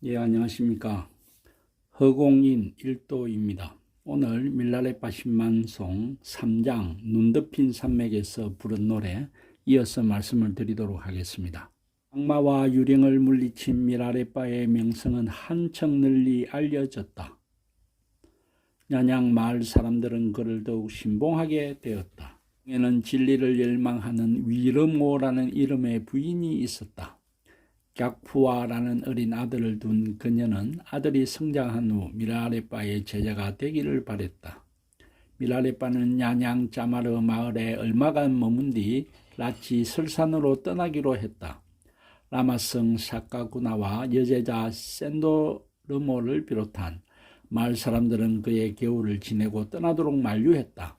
예, 안녕하십니까. 허공인 1도입니다. 오늘 밀라레빠 10만송 3장 눈 덮인 산맥에서 부른 노래 이어서 말씀을 드리도록 하겠습니다. 악마와 유령을 물리친 밀라레빠의 명성은 한층 널리 알려졌다. 냐냥 마을 사람들은 그를 더욱 신봉하게 되었다. 에는 진리를 열망하는 위르모라는 이름의 부인이 있었다. 격푸아라는 어린 아들을 둔 그녀는 아들이 성장한 후 밀라레빠의 제자가 되기를 바랬다. 밀라레빠는 야냥 짜마르 마을에 얼마간 머문 뒤 라치 설산으로 떠나기로 했다. 라마성 샤카구나와 여제자 센도르모를 비롯한 마을 사람들은 그의 겨울을 지내고 떠나도록 만류했다.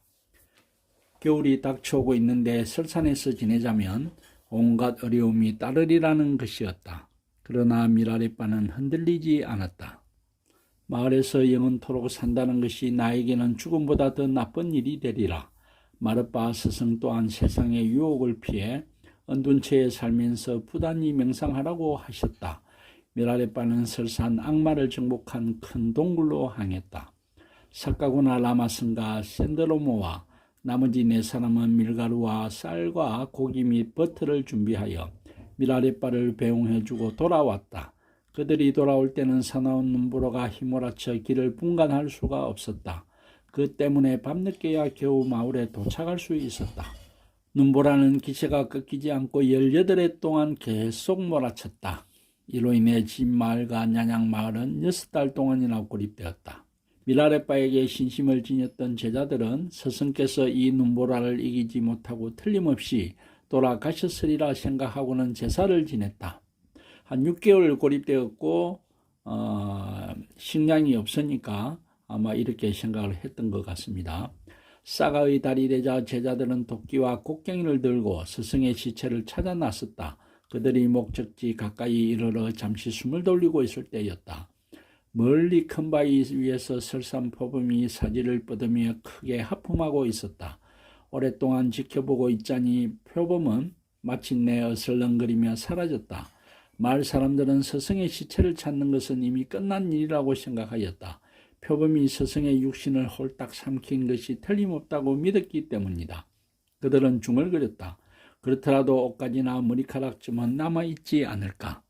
겨울이 닥쳐오고 있는데 설산에서 지내자면 온갖 어려움이 따르리라는 것이었다. 그러나 밀라레빠는 흔들리지 않았다. 마을에서 영원토록 산다는 것이 나에게는 죽음보다 더 나쁜 일이 되리라. 마르빠 스승 또한 세상의 유혹을 피해 언둔 채에 살면서 부단히 명상하라고 하셨다. 밀라레빠는 설산 악마를 정복한 큰 동굴로 향했다. 사카구나 라마슨과 센드로모와 나머지 4사람은 밀가루와 쌀과 고기 및 버터를 준비하여 밀라레빠를 배웅해주고 돌아왔다. 그들이 돌아올 때는 사나운 눈보라가 휘몰아쳐 길을 분간할 수가 없었다. 그 때문에 밤늦게야 겨우 마을에 도착할 수 있었다. 눈보라는 기세가 꺾이지 않고 18해 동안 계속 몰아쳤다. 이로 인해 진마을과 냐냥마을은 6달 동안이나 고립되었다. 밀라레빠에게 신심을 지녔던 제자들은 스승께서 이 눈보라를 이기지 못하고 틀림없이 돌아가셨으리라 생각하고는 제사를 지냈다. 한 6개월 고립되었고 식량이 없으니까 아마 이렇게 생각을 했던 것 같습니다. 사가의 달이 되자 제자들은 도끼와 곡괭이를 들고 스승의 시체를 찾아 나섰다. 그들이 목적지 가까이 이르러 잠시 숨을 돌리고 있을 때였다. 멀리 큰 바위 위에서 설산 표범이 사지를 뻗으며 크게 하품하고 있었다. 오랫동안 지켜보고 있자니 표범은 마침내 어슬렁거리며 사라졌다. 마을 사람들은 스승의 시체를 찾는 것은 이미 끝난 일이라고 생각하였다. 표범이 스승의 육신을 홀딱 삼킨 것이 틀림없다고 믿었기 때문이다. 그들은 중얼거렸다. 그렇더라도 옷가지나 머리카락쯤은 남아있지 않을까.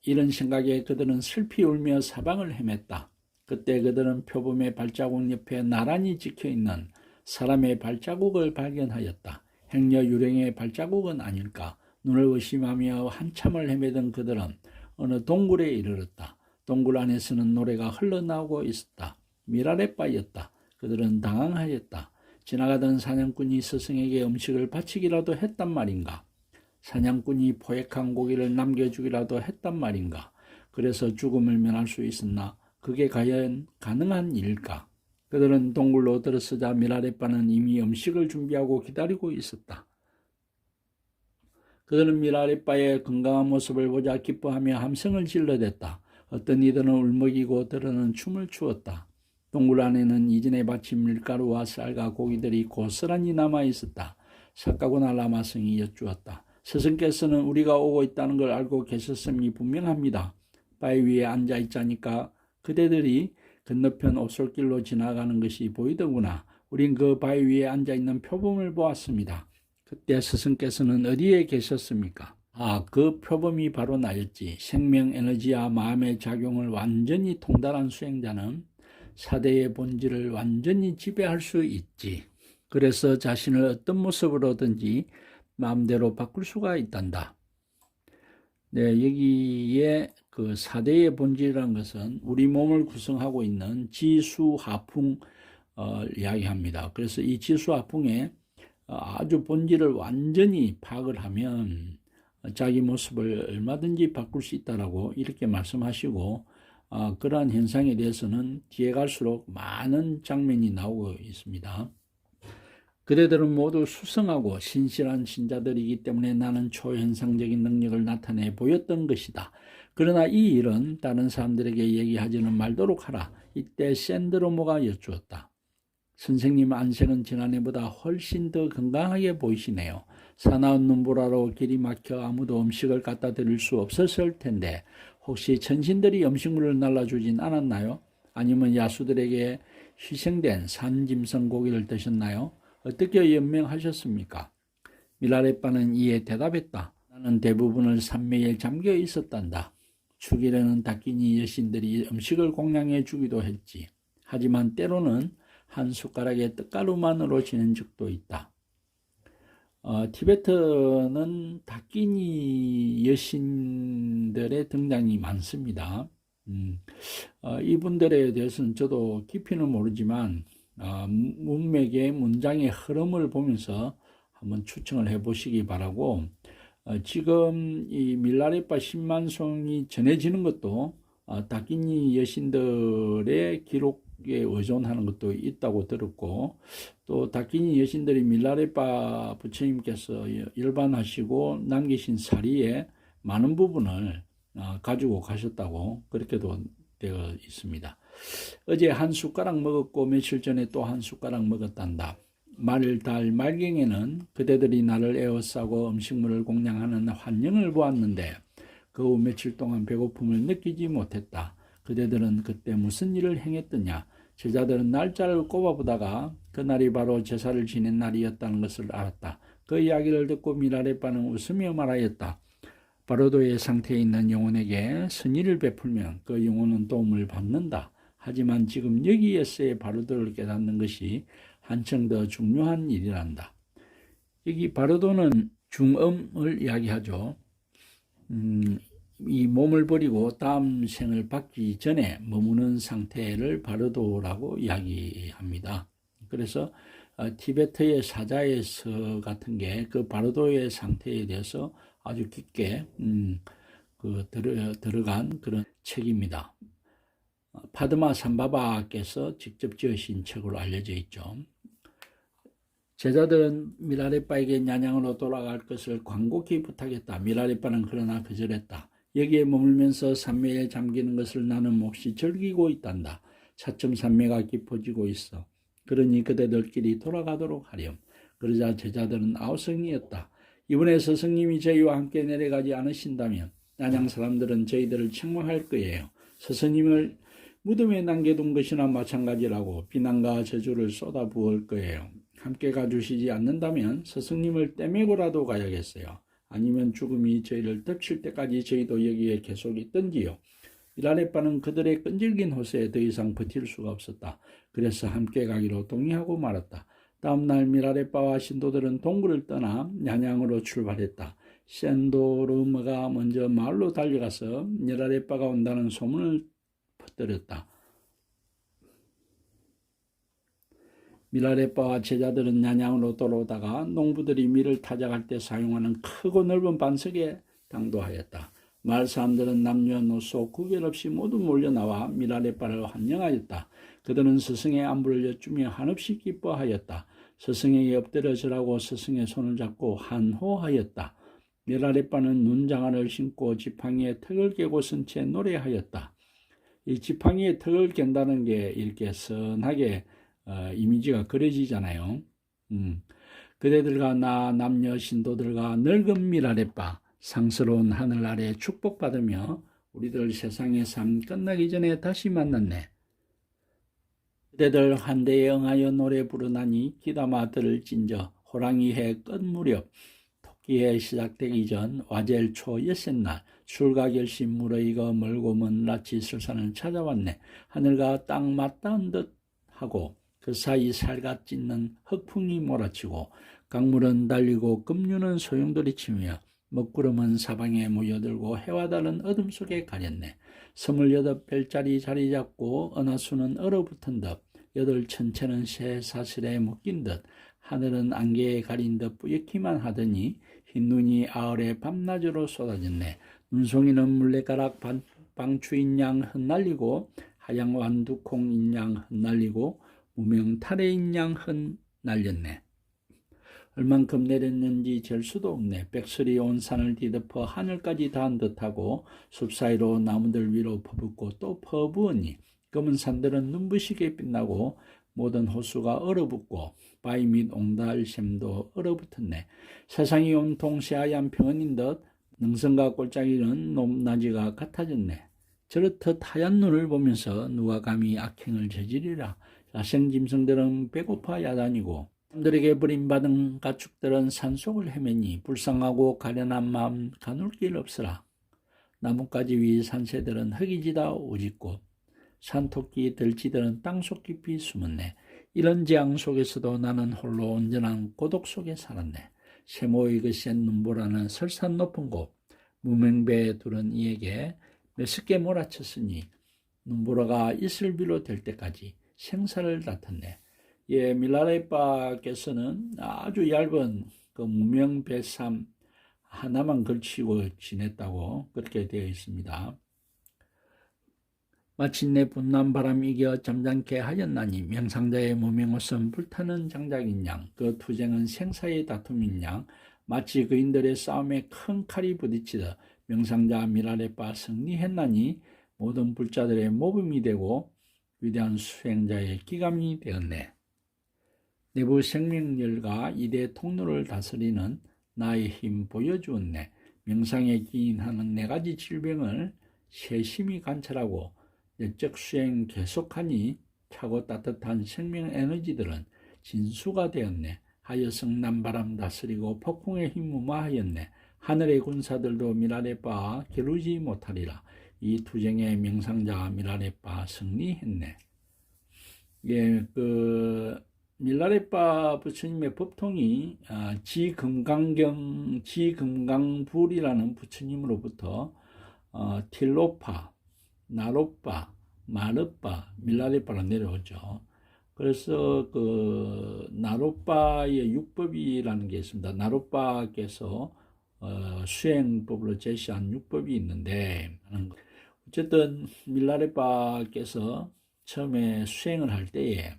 이런 생각에 그들은 슬피 울며 사방을 헤맸다. 그때 그들은 표범의 발자국 옆에 나란히 찍혀있는 사람의 발자국을 발견하였다. 행여 유령의 발자국은 아닐까. 눈을 의심하며 한참을 헤매던 그들은 어느 동굴에 이르렀다. 동굴 안에서는 노래가 흘러나오고 있었다. 밀라레빠였다. 그들은 당황하였다. 지나가던 사냥꾼이 스승에게 음식을 바치기라도 했단 말인가. 사냥꾼이 포획한 고기를 남겨주기라도 했단 말인가. 그래서 죽음을 면할 수 있었나. 그게 과연 가능한 일일까. 그들은 동굴로 들어서자 밀라레빠는 이미 음식을 준비하고 기다리고 있었다. 그들은 밀라레빠의 건강한 모습을 보자 기뻐하며 함성을 질러댔다. 어떤 이들은 울먹이고 들어는 춤을 추었다. 동굴 안에는 이전에 바친 밀가루와 쌀과 고기들이 고스란히 남아있었다. 사카구나 라마성이 여쭈었다. 스승께서는 우리가 오고 있다는 걸 알고 계셨음이 분명합니다. 바위 위에 앉아있자니까 그대들이 건너편 오솔길로 지나가는 것이 보이더구나. 우린 그 바위 위에 앉아있는 표범을 보았습니다. 그때 스승께서는 어디에 계셨습니까? 그 표범이 바로 나였지. 생명 에너지와 마음의 작용을 완전히 통달한 수행자는 사대의 본질을 완전히 지배할 수 있지. 그래서 자신을 어떤 모습으로든지 마음대로 바꿀 수가 있단다. 네, 여기에 그 사대의 본질이라는 것은 우리 몸을 구성하고 있는 지수하풍 이야기합니다. 그래서 이 지수하풍의 아주 본질을 완전히 파악을 하면 자기 모습을 얼마든지 바꿀 수 있다라고 이렇게 말씀하시고 그러한 현상에 대해서는 뒤에 갈수록 많은 장면이 나오고 있습니다. 그대들은 모두 수성하고 신실한 신자들이기 때문에 나는 초현상적인 능력을 나타내 보였던 것이다. 그러나 이 일은 다른 사람들에게 얘기하지는 말도록 하라. 이때 샌드로모가 여쭈었다. 선생님 안색은 지난해보다 훨씬 더 건강하게 보이시네요. 사나운 눈보라로 길이 막혀 아무도 음식을 갖다 드릴 수 없었을 텐데 혹시 천신들이 음식물을 날라주진 않았나요? 아니면 야수들에게 희생된 산짐승 고기를 드셨나요? 어떻게 연명하셨습니까? 밀라레빠는 이에 대답했다. 나는 대부분을 산매에 잠겨 있었단다. 죽이려는 다키니 여신들이 음식을 공양해 주기도 했지. 하지만 때로는 한 숟가락의 떡가루만으로 지낸 적도 있다. 티베트는 다키니 여신들의 등장이 많습니다. 이분들에 대해서는 저도 깊이는 모르지만 문맥의 문장의 흐름을 보면서 한번 추측을 해보시기 바라고, 지금 이 밀라레빠 10만송이 전해지는 것도 다키니 여신들의 기록에 의존하는 것도 있다고 들었고, 또 다키니 여신들이 밀라레빠 부처님께서 열반하시고 남기신 사리의 많은 부분을 가지고 가셨다고 그렇게도 되어 있습니다. 어제 한 숟가락 먹었고 며칠 전에 또 한 숟가락 먹었단다. 말, 달, 말경에는 그대들이 나를 에워싸고 음식물을 공양하는 환영을 보았는데 그 후 며칠 동안 배고픔을 느끼지 못했다. 그대들은 그때 무슨 일을 행했더냐? 제자들은 날짜를 꼽아보다가 그날이 바로 제사를 지낸 날이었다는 것을 알았다. 그 이야기를 듣고 미라레빠는 웃으며 말하였다. 바로도의 상태에 있는 영혼에게 선의를 베풀면 그 영혼은 도움을 받는다. 하지만 지금 여기에서의 바로도를 깨닫는 것이 한층 더 중요한 일이란다. 여기 바로도는 중음을 이야기하죠. 이 몸을 버리고 다음 생을 받기 전에 머무는 상태를 바로도라고 이야기합니다. 그래서 티베트의 사자에서 같은 게 그 바로도의 상태에 대해서 아주 깊게 들어간 그런 책입니다. 파드마 삼바바께서 직접 지으신 책으로 알려져 있죠. 제자들은 미라레빠에게 냐냥으로 돌아갈 것을 간곡히 부탁했다. 미라레빠는 그러나 거절했다. 여기에 머물면서 산매에 잠기는 것을 나는 몹시 즐기고 있단다. 차츰 산매가 깊어지고 있어. 그러니 그대들끼리 돌아가도록 하렴. 그러자 제자들은 아우성이었다. 이번에 스승님이 저희와 함께 내려가지 않으신다면 냐냥 사람들은 저희들을 책망할 거예요. 스승님을 무덤에 남겨둔 것이나 마찬가지라고 비난과 저주를 쏟아부을 거예요. 함께 가주시지 않는다면 스승님을 떼매고라도 가야겠어요. 아니면 죽음이 저희를 덮칠 때까지 저희도 여기에 계속 있던지요. 미라레빠는 그들의 끈질긴 호소에 더 이상 버틸 수가 없었다. 그래서 함께 가기로 동의하고 말았다. 다음날 미라레빠와 신도들은 동굴을 떠나 냐냥으로 출발했다. 센도르마가 먼저 마을로 달려가서 미라레빠가 온다는 소문을 퍼뜨렸다. 미라레빠와 제자들은 냐냥으로 돌아오다가 농부들이 밀을 타작할 때 사용하는 크고 넓은 반석에 당도하였다. 마을 사람들은 남녀노소 구별 없이 모두 몰려나와 미라레빠를 환영하였다. 그들은 스승의 안부를 여쭈며 한없이 기뻐하였다. 스승에게 엎드려 절하고 스승의 손을 잡고 한호하였다. 미라레빠는 눈장화를 신고 지팡이에 턱을 깨고 선 채 노래하였다. 이 지팡이에 턱을 깬다는 게 이렇게 선하게 이미지가 그려지잖아요. 그대들과 나 남녀 신도들과 늙은 미라레빠 상스러운 하늘 아래 축복받으며 우리들 세상의 삶 끝나기 전에 다시 만났네. 그대들 한대에 응하여 노래 부르나니 기담아 들을 진저 호랑이 해 끝 무렵 토끼해 시작되기 전 와젤 초 엿새날 출가 결심 무르익어 멀고 먼 낯이 설산을 찾아왔네. 하늘과 땅 맞닿은 듯 하고 그 사이 살갓 찢는 흑풍이 몰아치고 강물은 달리고 급류는 소용돌이치며 먹구름은 사방에 모여들고 해와 다른 어둠 속에 가렸네. 28별짜리 자리 잡고 은하수는 얼어붙은 듯 여덟 천체는 새 사슬에 묶인 듯 하늘은 안개에 가린 듯 뿌옇기만 하더니 흰눈이 아을에 밤낮으로 쏟아졌네. 눈송이는 물레가락 방추인 양 흩날리고 하양 완두콩인 양 흩날리고 무명 탈해인 양 흩날렸네. 얼만큼 내렸는지 잴 수도 없네. 백설이 온 산을 뒤덮어 하늘까지 닿은 듯하고 숲 사이로 나무들 위로 퍼붓고 또 퍼부으니 검은 산들은 눈부시게 빛나고 모든 호수가 얼어붙고 바위 및 옹달 샘도 얼어붙었네. 세상이 온통 새하얀 평원인 듯 능선과 골짜기는 높낮이가 같아졌네. 저렇듯 하얀 눈을 보면서 누가 감히 악행을 저지르라. 야생짐승들은 배고파 야단이고 사람들에게 버림받은 가축들은 산속을 헤매니 불쌍하고 가련한 마음 가눌 길 없으라. 나뭇가지 위 산새들은 흙이지다 오짓고 산토끼 들쥐들은 땅속 깊이 숨었네. 이런 재앙 속에서도 나는 홀로 온전한 고독 속에 살았네. 세모의 그 센 눈보라는 설산 높은 곳 무명배에 두른 이에게 메스게 몰아쳤으니 눈보라가 이슬비로 될 때까지 생사를 다퉜네. 예, 밀라레빠께서는 아주 얇은 그 무명배삼 하나만 걸치고 지냈다고 그렇게 되어 있습니다. 마침내 분난 바람 이겨 잠잠케 하였나니 명상자의 무명옷은 불타는 장작인 양, 그 투쟁은 생사의 다툼인 양, 마치 그인들의 싸움에 큰 칼이 부딪히듯 명상자 밀라레빠 승리했나니 모든 불자들의 모범이 되고 위대한 수행자의 기감이 되었네. 내부 생명열과 이대 통로를 다스리는 나의 힘 보여주었네. 명상에 기인하는 4가지 질병을 세심히 관찰하고 내적 수행 계속하니 차고 따뜻한 생명 에너지들은 진수가 되었네. 하여성 남바람 다스리고 폭풍의 힘 무마하였네. 하늘의 군사들도 밀라레빠와 겨루지 못하리라. 이 투쟁의 명상자 밀라레빠 승리했네. 예, 밀라레빠 부처님의 법통이 지금강불이라는 부처님으로부터 틸로파, 나로빠, 마르빠, 밀라레빠로 내려오죠. 그래서 그 나로빠의 육법이라는 게 있습니다. 나로빠께서 수행법으로 제시한 육법이 있는데, 어쨌든 밀라레빠께서 처음에 수행을 할 때에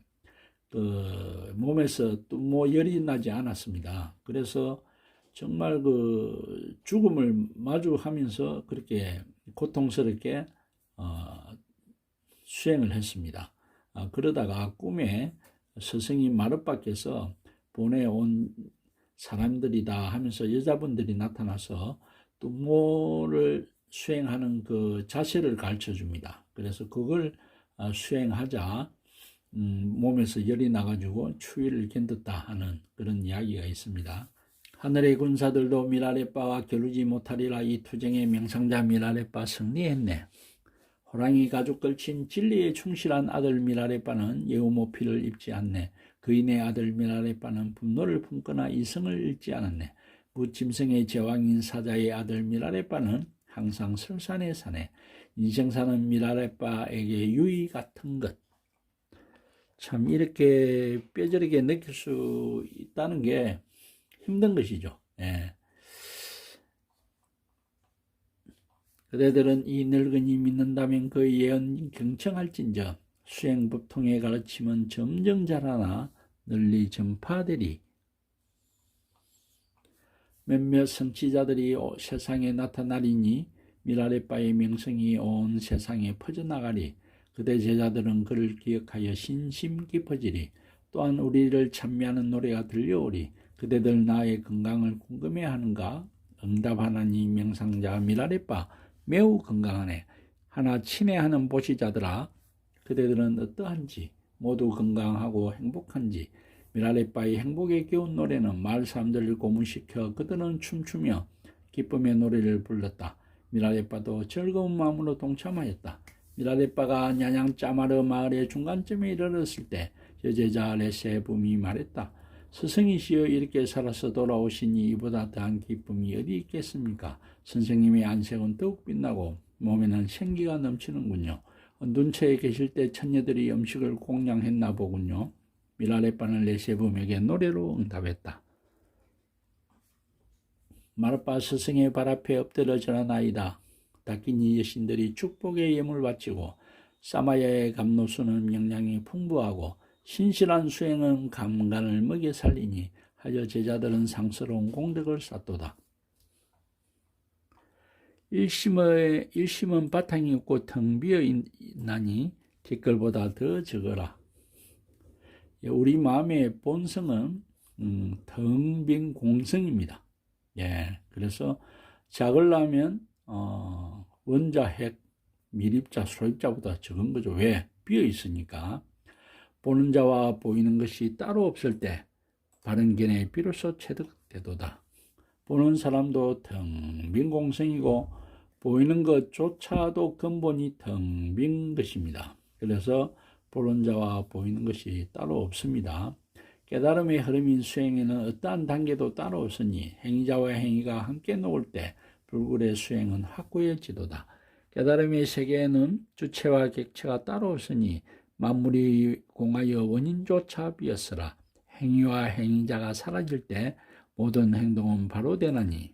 그 몸에서 또 뭐 열이 나지 않았습니다. 그래서 정말 그 죽음을 마주하면서 그렇게 고통스럽게 수행을 했습니다. 그러다가 꿈에 스승인 마르빠께서 보내온 사람들이다 하면서 여자분들이 나타나서 뚜모를 수행하는 그 자세를 가르쳐 줍니다. 그래서 그걸 수행하자 몸에서 열이 나가지고 추위를 견뎠다 하는 그런 이야기가 있습니다. 하늘의 군사들도 밀라레빠와 겨루지 못하리라. 이 투쟁의 명상자 밀라레빠 승리했네. 호랑이 가죽 걸친 진리에 충실한 아들 밀라레빠는 예우모피를 입지 않네. 그인의 아들 밀라레빠는 분노를 품거나 이성을 잃지 않았네. 무짐승의 제왕인 사자의 아들 밀라레빠는 항상 설산에 사네. 인생사는 밀라레빠에게 유의 같은 것. 참 이렇게 뼈저리게 느낄 수 있다는 게 힘든 것이죠. 예. 그대들은 이 늙은이 믿는다면 그 예언 경청할진저 수행법통의 가르침은 점점 자라나 널리 전파되리. 몇몇 성취자들이 세상에 나타나리니 밀라레빠의 명성이 온 세상에 퍼져나가리. 그대 제자들은 그를 기억하여 신심 깊어지리. 또한 우리를 찬미하는 노래가 들려오리. 그대들 나의 건강을 궁금해하는가? 응답하나니 명상자 밀라레빠 매우 건강하네. 하나 친애하는 보시자들아, 그대들은 어떠한지, 모두 건강하고 행복한지. 밀라레빠의 행복에 겨운 노래는 마을 사람들을 고문시켜 그들은 춤추며 기쁨의 노래를 불렀다. 밀라레빠도 즐거운 마음으로 동참하였다. 밀라레빠가 냐냥 짜마르 마을의 중간쯤에 이르렀을 때 여제자 레세붐이 말했다. 스승이시여 이렇게 살아서 돌아오시니 이보다 더한 기쁨이 어디 있겠습니까? 선생님의 안색은 더욱 빛나고 몸에는 생기가 넘치는군요. 눈처에 계실 때 처녀들이 음식을 공양했나 보군요. 밀라레빠는 레세붐에게 노래로 응답했다. 마르빠 스승의 발 앞에 엎드려 절하나이다. 다키니 여신들이 축복의 예물 바치고 사마야의 감로수는 영양이 풍부하고 신실한 수행은 감간을 먹여 살리니 하여 제자들은 상스러운 공덕을 쌓도다. 일심은 바탕이 없고 텅 비어 있나니 뒷글보다 더 적어라. 우리 마음의 본성은 텅 빈 공성입니다. 예, 그래서 작으려면 원자, 핵, 밀입자, 소입자보다 적은 거죠. 왜? 비어 있으니까. 보는 자와 보이는 것이 따로 없을 때 바른 견해에 비로소 체득되도다. 보는 사람도 텅 빈 공성이고 보이는 것조차도 근본이 텅 빈 것입니다. 그래서 보는 자와 보이는 것이 따로 없습니다. 깨달음의 흐름인 수행에는 어떠한 단계도 따로 없으니 행위자와 행위가 함께 놓을 때 불굴의 수행은 확고해지도다. 깨달음의 세계에는 주체와 객체가 따로 없으니 만물이 공하여 원인조차 비었으라. 행위와 행위자가 사라질 때 모든 행동은 바로 되나니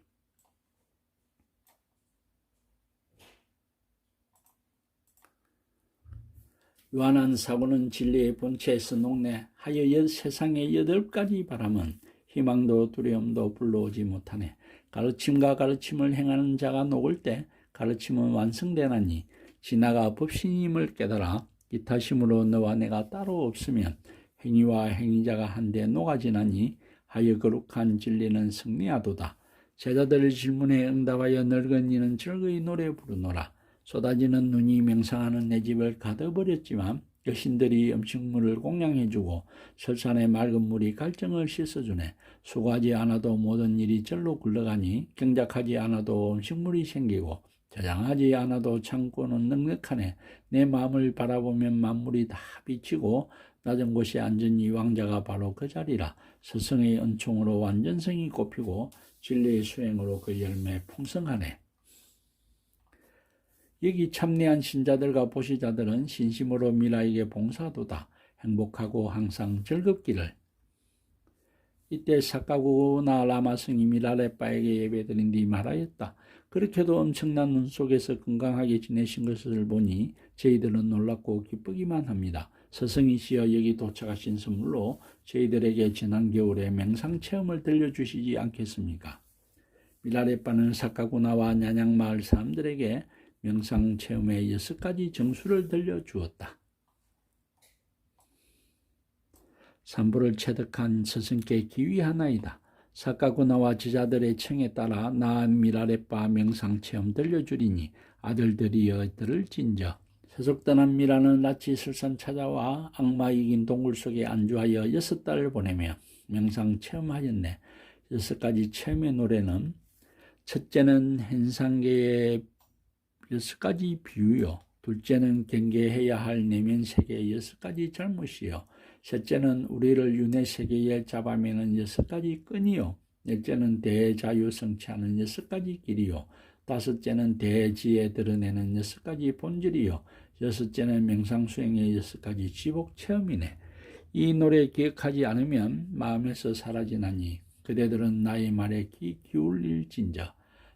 유한한 사고는 진리의 본체에서 녹래하여 세상의 8가지 바람은 희망도 두려움도 불러오지 못하네. 가르침과 가르침을 행하는 자가 녹을 때 가르침은 완성되나니 진화가 법신임을 깨달아 기타심으로 너와 내가 따로 없으면 행위와 행위자가 한데 녹아지나니 하여 거룩한 진리는 승리하도다. 제자들의 질문에 응답하여 늙은이는 즐거이 노래 부르노라. 쏟아지는 눈이 명상하는 내 집을 가둬버렸지만 여신들이 음식물을 공양해주고 설산의 맑은 물이 갈증을 씻어주네. 수고하지 않아도 모든 일이 절로 굴러가니 경작하지 않아도 음식물이 생기고 저장하지 않아도 창고는 넉넉하네. 내 마음을 바라보면 만물이 다 비치고 낮은 곳에 앉은 이 왕자가 바로 그 자리라. 스승의 은총으로 완전성이 꼽히고 진리의 수행으로 그 열매 풍성하네. 여기 참내한 신자들과 보시자들은 신심으로 미라에게 봉사도다. 행복하고 항상 즐겁기를. 이때 사카구나 라마 스님이 라레빠에게 예배드린 뒤 말하였다. 그렇게도 엄청난 눈 속에서 건강하게 지내신 것을 보니 저희들은 놀랍고 기쁘기만 합니다. 스승이시여 여기 도착하신 선물로 저희들에게 지난 겨울에 맹상체험을 들려주시지 않겠습니까? 미라레빠는 사카구나와 냐냥마을 사람들에게 명상체험의 6가지 정수를 들려주었다. 삼부를 체득한 스승께 기위하나이다. 사카구나와 제자들의 청에 따라 나 미라레빠 명상체험 들려주리니 아들들이여 들을진저. 세속 떠난 미라는 낯이 슬산 찾아와 악마 이긴 동굴 속에 안주하여 6달을 보내며 명상체험하였네. 6가지 체험의 노래는 첫째는 현상계의 6가지 비유요. 둘째는 경계해야 할 내면 세계의 6가지 잘못이요. 셋째는 우리를 윤회 세계에 잡아매는 6가지 끈이요. 넷째는 대자유 성취하는 6가지 길이요. 다섯째는 대지에 드러내는 6가지 본질이요. 여섯째는 명상수행의 6가지 지복 체험이네. 이 노래 기억하지 않으면 마음에서 사라지나니 그대들은 나의 말에 귀 기울일진저.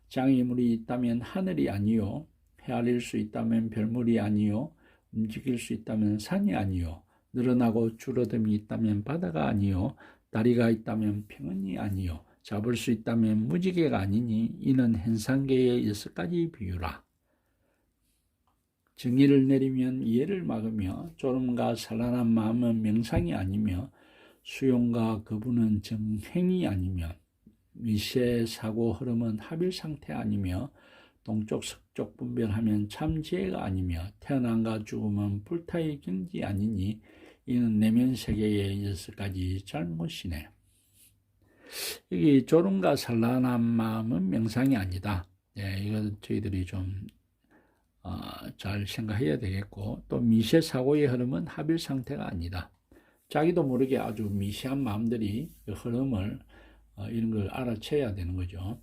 장애물이 있다면 하늘이 아니요. 헤아릴 수 있다면 별물이 아니요. 움직일 수 있다면 산이 아니요. 늘어나고 줄어듦이 있다면 바다가 아니요. 다리가 있다면 평원이 아니요. 잡을 수 있다면 무지개가 아니니 이는 현상계의 6가지 비유라. 정의를 내리면 이해를 막으며 졸음과 산란한 마음은 명상이 아니며 수용과 거부는 정행이 아니며 미세 사고 흐름은 합일상태 아니며 동쪽 서쪽 분별하면 참 지혜가 아니며 태어남과 죽음은 불타의 경지 아니니 이는 내면 세계의 6가지 잘못이네. 여기 졸음과 산란한 마음은 명상이 아니다. 이거 저희들이 좀 잘 생각해야 되겠고, 또 미세 사고의 흐름은 합일 상태가 아니다. 자기도 모르게 아주 미세한 마음들이 그 흐름을 이런 걸 알아채야 되는 거죠.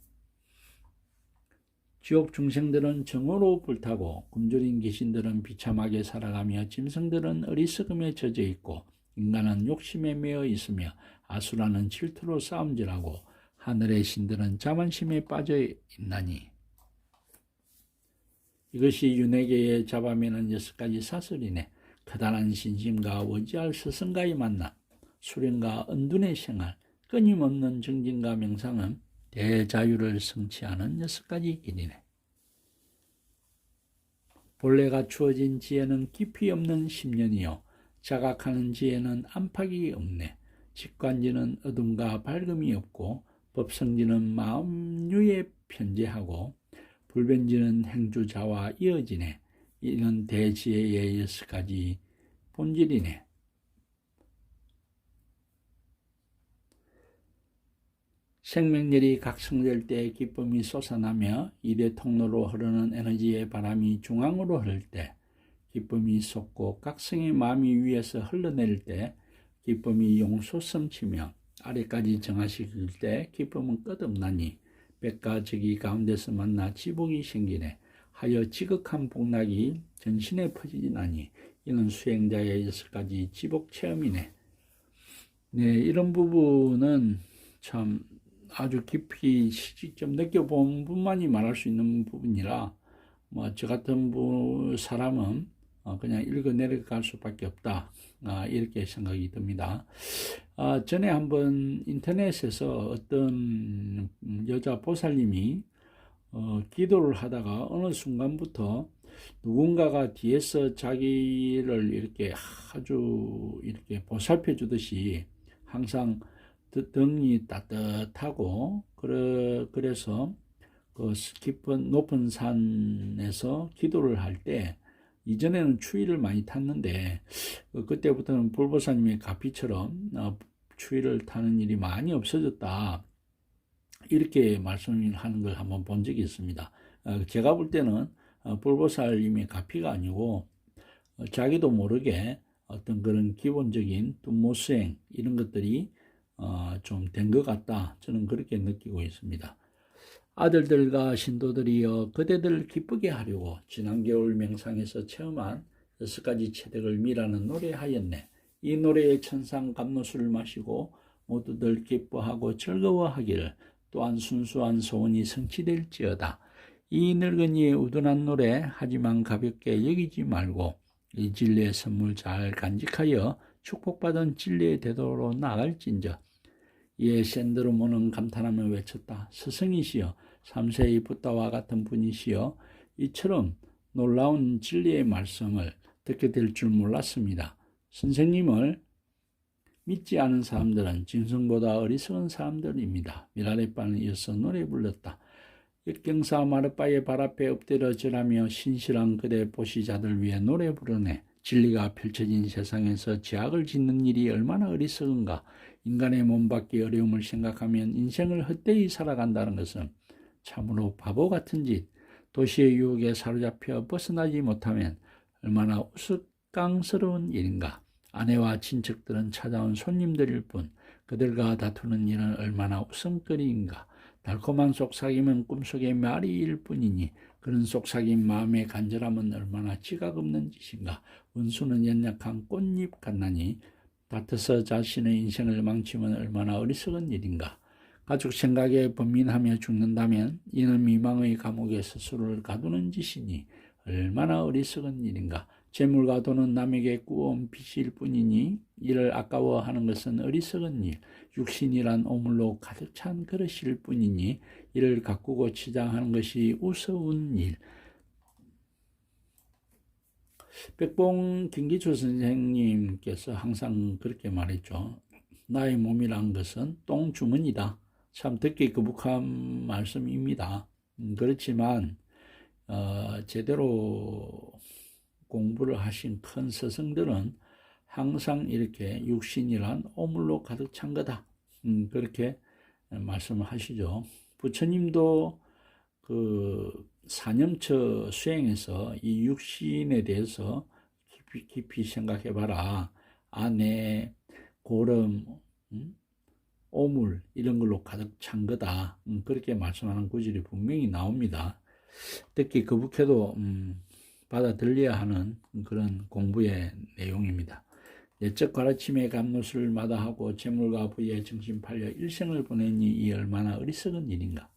지옥 중생들은 정오로 불타고 굶주린 귀신들은 비참하게 살아가며 짐승들은 어리석음에 젖어 있고 인간은 욕심에 매어 있으며 아수라는 질투로 싸움질하고 하늘의 신들은 자만심에 빠져 있나니 이것이 윤회계의 잡아매는 6가지 사설이네. 커다란 신심과 원지할 스승과의 만남, 수련과 은둔의 생활, 끊임없는 정진과 명상은 대자유를 성취하는 6가지 길이네. 본래가 주어진 지혜는 깊이 없는 심년이요. 자각하는 지혜는 안팎이 없네. 직관지는 어둠과 밝음이 없고 법성지는 마음류의 편재하고 불변지는 행주자와 이어지네. 이는 대지혜의 6가지 본질이네. 생명력이 각성될 때 기쁨이 솟아나며 이대 통로로 흐르는 에너지의 바람이 중앙으로 흐를 때 기쁨이 솟고 각성의 마음이 위에서 흘러내릴 때 기쁨이 용솟음치며 아래까지 정화시킬 때 기쁨은 끝없나니 백과 적이 가운데서 만나 지복이 생기네. 하여 지극한 복락이 전신에 퍼지나니 이는 수행자의 6가지 지복 체험이네. 네, 이런 부분은 참 아주 깊이 직접 느껴본 분만이 말할 수 있는 부분이라 저 같은 사람은 그냥 읽어 내려갈 수밖에 없다, 이렇게 생각이 듭니다. 전에 한번 인터넷에서 어떤 여자 보살님이 기도를 하다가 어느 순간부터 누군가가 뒤에서 자기를 이렇게 아주 이렇게 보살펴 주듯이 항상 등이 따뜻하고 그래서 그 깊은 높은 산에서 기도를 할 때 이전에는 추위를 많이 탔는데 그때부터는 불보살님의 가피처럼 추위를 타는 일이 많이 없어졌다, 이렇게 말씀을 하는 걸 한번 본 적이 있습니다. 제가 볼 때는 불보살님의 가피가 아니고 자기도 모르게 어떤 그런 기본적인 뚱모수행 이런 것들이 좀 된 것 같다, 저는 그렇게 느끼고 있습니다. 아들들과 신도들이여 그대들 기쁘게 하려고 지난 겨울 명상에서 체험한 6가지 체득을 미라는 노래하였네. 이 노래의 천상 감로수를 마시고 모두들 기뻐하고 즐거워하기를, 또한 순수한 소원이 성취될지어다. 이 늙은이의 우둔한 노래 하지만 가볍게 여기지 말고 이 진리의 선물 잘 간직하여 축복받은 진리의 대도로 나아갈진저. 이에 샌드로모는 감탄하며 외쳤다. 스승이시여, 3세의 붓다와 같은 분이시여, 이처럼 놀라운 진리의 말씀을 듣게 될 줄 몰랐습니다. 선생님을 믿지 않은 사람들은 짐승보다 어리석은 사람들입니다. 미라레빠는 이어서 노래 불렀다. 역경사 마르빠의 발 앞에 엎드려 절하며 신실한 그대 보시자들 위해 노래 부르네. 진리가 펼쳐진 세상에서 죄악을 짓는 일이 얼마나 어리석은가. 인간의 몸밖의 어려움을 생각하면 인생을 헛되이 살아간다는 것은 참으로 바보 같은 짓. 도시의 유혹에 사로잡혀 벗어나지 못하면 얼마나 우스꽝스러운 일인가. 아내와 친척들은 찾아온 손님들일 뿐 그들과 다투는 일은 얼마나 웃음거리인가. 달콤한 속삭임은 꿈속의 말이일 뿐이니 그런 속삭임 마음의 간절함은 얼마나 지각 없는 짓인가. 원수는 연약한 꽃잎 같나니 다투서 자신의 인생을 망치면 얼마나 어리석은 일인가. 가족 생각에 번민하며 죽는다면 이는 미망의 감옥에 스스로를 가두는 짓이니 얼마나 어리석은 일인가. 재물과 돈은 남에게 꾸어온 빚일 뿐이니 이를 아까워하는 것은 어리석은 일. 육신이란 오물로 가득 찬 그릇일 뿐이니 이를 가꾸고 치장하는 것이 우스운 일. 백봉 김기초 선생님께서 항상 그렇게 말했죠. 나의 몸이란 것은 똥주머니다. 참 듣기 거북한 말씀입니다. 그렇지만 제대로 공부를 하신 큰 스승들은 항상 이렇게 육신이란 오물로 가득 찬 거다, 그렇게 말씀을 하시죠. 부처님도 그 사념처 수행에서 이 육신에 대해서 깊이 생각해봐라. 아내, 고름, 오물 이런 걸로 가득 찬 거다, 그렇게 말씀하는 구절이 분명히 나옵니다. 듣기 거북해도 받아들여야 하는 그런 공부의 내용입니다. 내적 가르침의 감노수를 마다하고 재물과 부에 정신 팔려 일생을 보내니 이 얼마나 어리석은 일인가.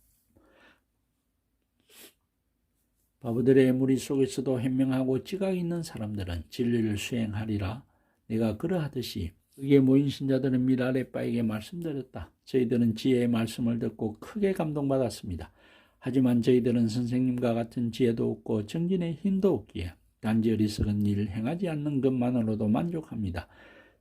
바보들의 무리 속에서도 현명하고 지각 있는 사람들은 진리를 수행하리라. 내가 그러하듯이 그게 모인 신자들은 미라레빠에게 말씀드렸다. 저희들은 지혜의 말씀을 듣고 크게 감동받았습니다. 하지만 저희들은 선생님과 같은 지혜도 없고 정진의 힘도 없기에 단지 어리석은 일을 행하지 않는 것만으로도 만족합니다.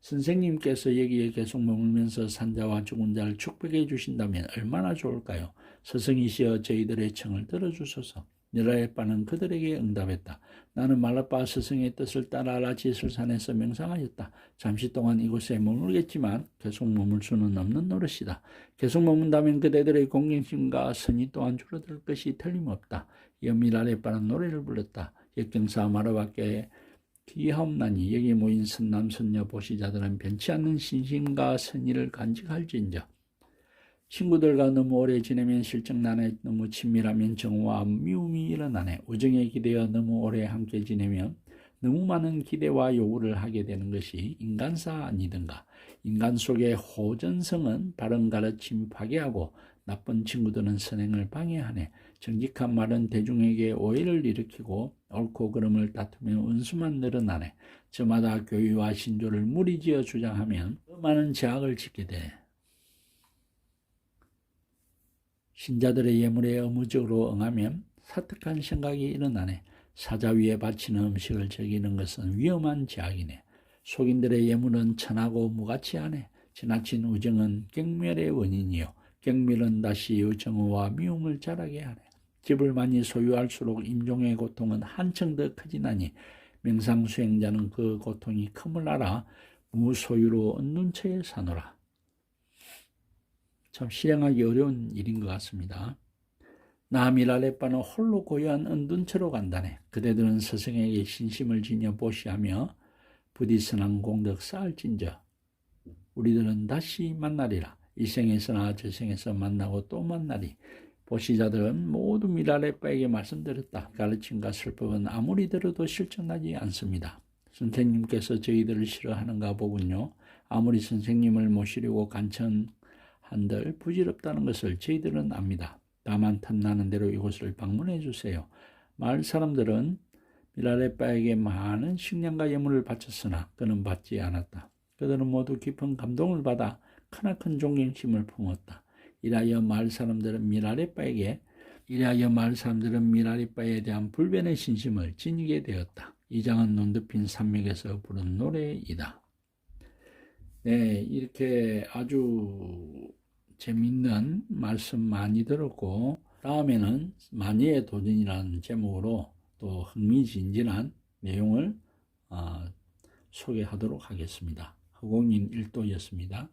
선생님께서 여기에 계속 머물면서 산자와 죽은 자를 축복해 주신다면 얼마나 좋을까요? 스승이시여 저희들의 청을 들어주소서. 밀라레빠는 그들에게 응답했다. 나는 말라빠 스승의 뜻을 따라 라지슬산에서 명상하였다. 잠시 동안 이곳에 머물겠지만 계속 머물 수는 없는 노릇이다. 계속 머문다면 그대들의 공경심과 선이 또한 줄어들 것이 틀림없다. 이어 밀라레빠는 노래를 불렀다. 역경사 마르밖에 귀하옵나니 여기 모인 선남 선녀 보시자들은 변치 않는 신심과 선의를 간직할지인저. 친구들과 너무 오래 지내면 실증나네. 너무 친밀하면 정오와 미움이 일어나네. 우정에 기대어 너무 오래 함께 지내면 너무 많은 기대와 요구를 하게 되는 것이 인간사 아니든가. 인간 속의 호전성은 바른 가르침 파괴하고 나쁜 친구들은 선행을 방해하네. 정직한 말은 대중에게 오해를 일으키고 옳고 그름을 다투며 은수만 늘어나네. 저마다 교의와 신조를 무리지어 주장하면 더 많은 제약을 짓게 돼. 신자들의 예물에 의무적으로 응하면 사특한 생각이 일어나네. 사자 위에 바치는 음식을 즐기는 것은 위험한 제약이네. 속인들의 예물은 천하고 무가치하네. 지나친 우정은 경멸의 원인이요 경멸은 다시 정오와 미움을 자라게 하네. 집을 많이 소유할수록 임종의 고통은 한층 더 커지나니 명상수행자는 그 고통이 큼을 알아 무소유로 얻는 채에 사노라. 참 실행하기 어려운 일인 것 같습니다. 나미랄레빠는 홀로 고요한 은둔 채로 간다네. 그대들은 스승에게 신심을 지녀 보시하며 부디 선한 공덕 쌓을진저. 우리들은 다시 만나리라. 이 생에서나 저 생에서 만나고 또 만나리. 보시자들은 모두 미랄레빠에게 말씀드렸다. 가르침과 설법은 아무리 들어도 실증나지 않습니다. 선생님께서 저희들을 싫어하는가 보군요. 아무리 선생님을 모시려고 간청한들 부질없다는 것을 저희들은 압니다. 다만 탐나는 대로 이곳을 방문해 주세요. 마을 사람들은 미랄레빠에게 많은 식량과 예물을 바쳤으나 그는 받지 않았다. 그들은 모두 깊은 감동을 받아 크나큰 존경심을 품었다. 이라여 마을 사람들은 미랄레빠에 대한 불변의 신심을 지니게 되었다. 이 장은 눈덮인 산맥에서 부른 노래이다. 네, 이렇게 아주 재밌는 말씀 많이 들었고, 다음에는 만예의 도전이라는 제목으로 또 흥미진진한 내용을 소개하도록 하겠습니다. 허공인 1도였습니다.